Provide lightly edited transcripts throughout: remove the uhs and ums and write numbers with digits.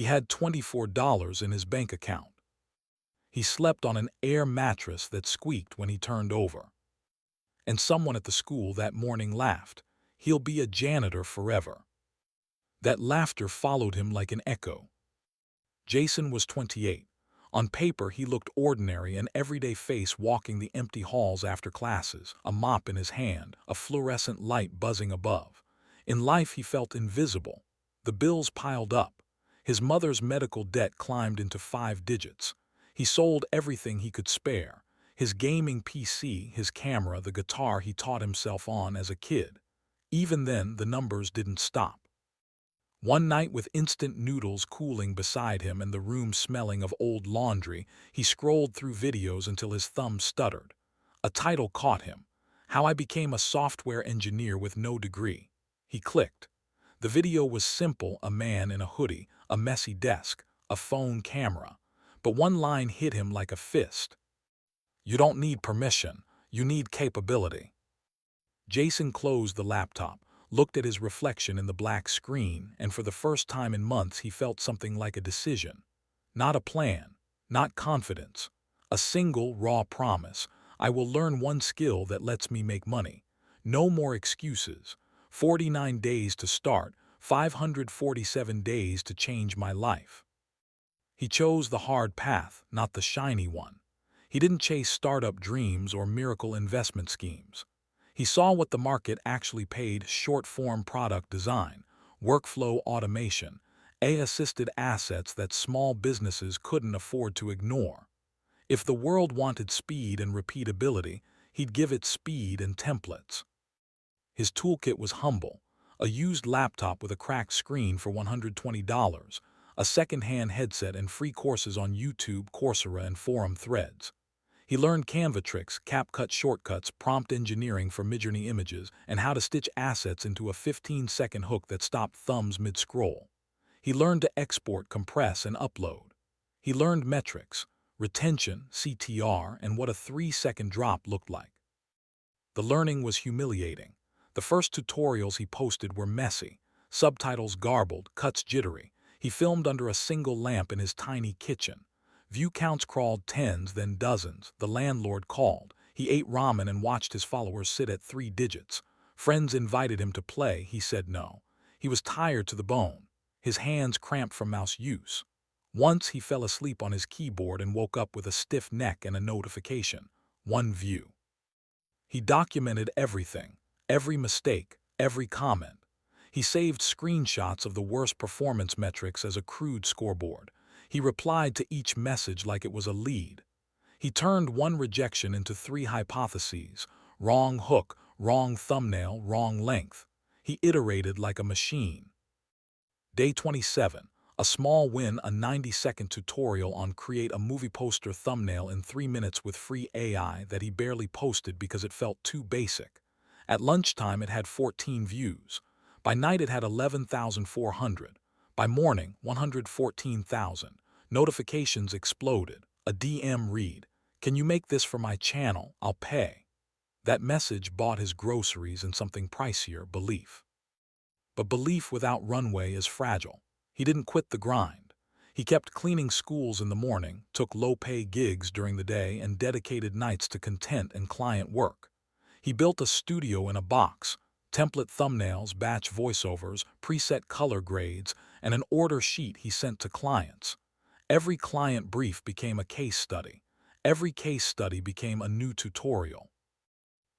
He had $24 in his bank account. He slept on an air mattress that squeaked when he turned over. And someone at the school that morning laughed. He'll be a janitor forever. That laughter followed him like an echo. Jason was 28. On paper, he looked ordinary, an everyday face walking the empty halls after classes, a mop in his hand, a fluorescent light buzzing above. In life, he felt invisible. The bills piled up. His mother's medical debt climbed into 5 digits. He sold everything he could spare. His gaming PC, his camera, the guitar he taught himself on as a kid. Even then, the numbers didn't stop. One night, with instant noodles cooling beside him and the room smelling of old laundry, he scrolled through videos until his thumb stuttered. A title caught him: How I Became a Software Engineer with No Degree. He clicked. The video was simple: a man in a hoodie, a messy desk, a phone camera. But one line hit him like a fist. You don't need permission, you need capability. Jason closed the laptop, looked at his reflection in the black screen, and for the first time in months he felt something like a decision. Not a plan, not confidence. A single, raw promise: I will learn one skill that lets me make money. No more excuses. 49 days to start, 547 days to change my life. He chose the hard path, not the shiny one. He didn't chase startup dreams or miracle investment schemes. He saw what the market actually paid: short-form product design, workflow automation, AI-assisted assets that small businesses couldn't afford to ignore. If the world wanted speed and repeatability, he'd give it speed and templates. His toolkit was humble: a used laptop with a cracked screen for $120, a second-hand headset, and free courses on YouTube, Coursera, and forum threads. He learned Canva tricks, CapCut shortcuts, prompt engineering for Midjourney images, and how to stitch assets into a 15-second hook that stopped thumbs mid-scroll. He learned to export, compress, and upload. He learned metrics, retention, CTR, and what a 3-second drop looked like. The learning was humiliating. The first tutorials he posted were messy, subtitles garbled, cuts jittery. He filmed under a single lamp in his tiny kitchen. View counts crawled tens, then dozens. The landlord called. He ate ramen and watched his followers sit at 3 digits. Friends invited him to play. He said no. He was tired to the bone. His hands cramped from mouse use. Once he fell asleep on his keyboard and woke up with a stiff neck and a notification: 1 view. He documented everything, every mistake, every comment. He saved screenshots of the worst performance metrics as a crude scoreboard. He replied to each message like it was a lead. He turned one rejection into 3 hypotheses: wrong hook, wrong thumbnail, wrong length. He iterated like a machine. Day 27. A small win: a 90-second tutorial on create a movie poster thumbnail in 3 minutes with free AI that he barely posted because it felt too basic. At lunchtime, it had 14 views. By night, it had 11,400. By morning, 114,000. Notifications exploded. A DM read: Can you make this for my channel? I'll pay. That message bought his groceries and something pricier: belief. But belief without runway is fragile. He didn't quit the grind. He kept cleaning schools in the morning, took low-pay gigs during the day, and dedicated nights to content and client work. He built a studio in a box: template thumbnails, batch voiceovers, preset color grades, and an order sheet he sent to clients. Every client brief became a case study. Every case study became a new tutorial.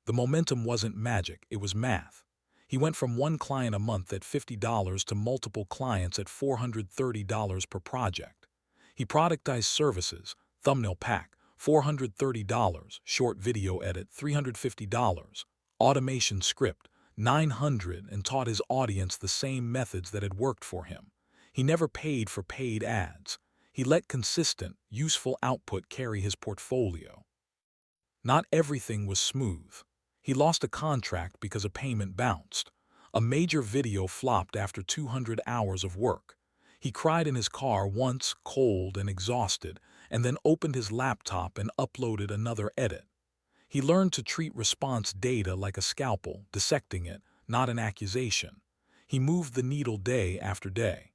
The momentum wasn't magic, it was math. He went from 1 client a month at $50 to multiple clients at $430 per project. He productized services: thumbnail pack, $430, short video edit, $350, automation script, $900, and taught his audience the same methods that had worked for him. He never paid for paid ads. He let consistent, useful output carry his portfolio. Not everything was smooth. He lost a contract because a payment bounced. A major video flopped after 200 hours of work. He cried in his car once, cold and exhausted, and then opened his laptop and uploaded another edit. He learned to treat response data like a scalpel, dissecting it, not an accusation. He moved the needle day after day.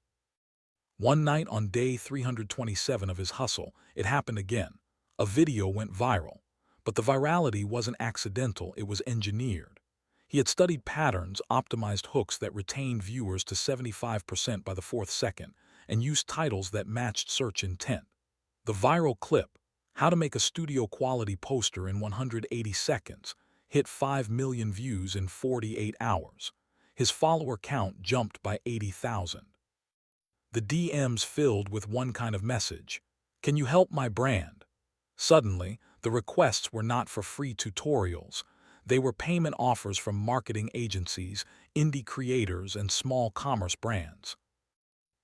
One night on day 327 of his hustle, it happened again. A video went viral. But the virality wasn't accidental, it was engineered. He had studied patterns, optimized hooks that retained viewers to 75% by the fourth second, and used titles that matched search intent. The viral clip, "How to Make a Studio-Quality Poster in 180 Seconds," hit 5 million views in 48 hours. His follower count jumped by 80,000. The DMs filled with one kind of message: "Can you help my brand?" Suddenly, the requests were not for free tutorials. They were payment offers from marketing agencies, indie creators, and small commerce brands.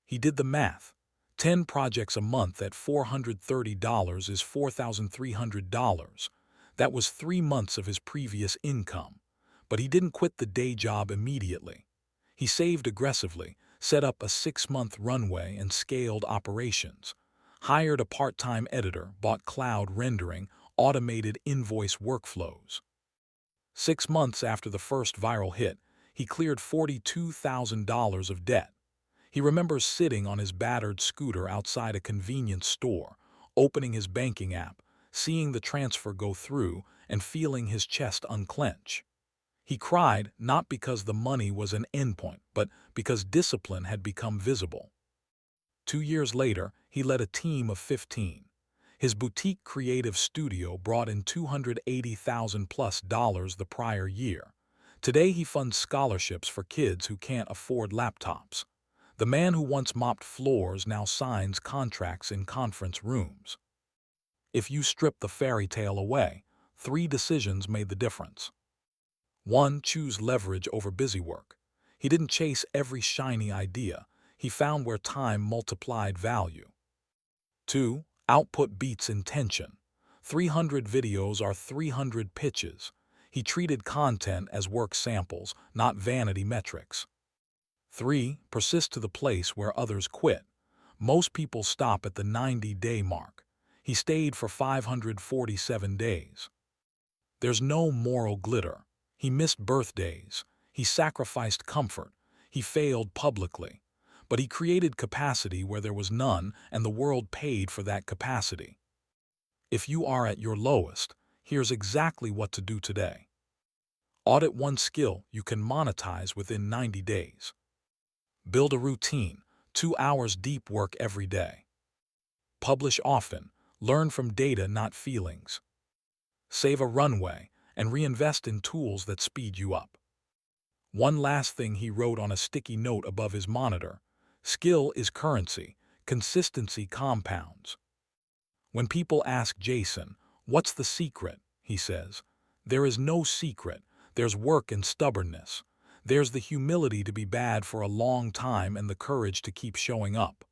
He did the math. 10 projects a month at $430 is $4,300. That was 3 months of his previous income. But he didn't quit the day job immediately. He saved aggressively, set up a 6-month runway and scaled operations. Hired a part-time editor, bought cloud rendering, automated invoice workflows. 6 months after the first viral hit, he cleared $42,000 of debt. He remembers sitting on his battered scooter outside a convenience store, opening his banking app, seeing the transfer go through, and feeling his chest unclench. He cried not because the money was an endpoint, but because discipline had become visible. 2 years later, he led a team of 15. His boutique creative studio brought in $280,000+ the prior year. Today he funds scholarships for kids who can't afford laptops. The man who once mopped floors now signs contracts in conference rooms. If you strip the fairy tale away, 3 decisions made the difference. 1. Choose leverage over busy work. He didn't chase every shiny idea. He found where time multiplied value. 2. Output beats intention. 300 videos are 300 pitches. He treated content as work samples, not vanity metrics. 3. Persist to the place where others quit. Most people stop at the 90-day mark. He stayed for 547 days. There's no moral glitter. He missed birthdays. He sacrificed comfort. He failed publicly. But he created capacity where there was none, and the world paid for that capacity. If you are at your lowest, here's exactly what to do today. Audit one skill you can monetize within 90 days. Build a routine, 2 hours deep work every day. Publish often, learn from data, not feelings. Save a runway, and reinvest in tools that speed you up. One last thing he wrote on a sticky note above his monitor: skill is currency, consistency compounds. When people ask Jason, "What's the secret?" he says, "There is no secret. There's work and stubbornness. There's the humility to be bad for a long time and the courage to keep showing up."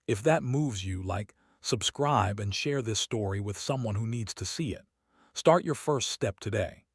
If that moves you, like, subscribe, and share this story with someone who needs to see it. Start your first step today.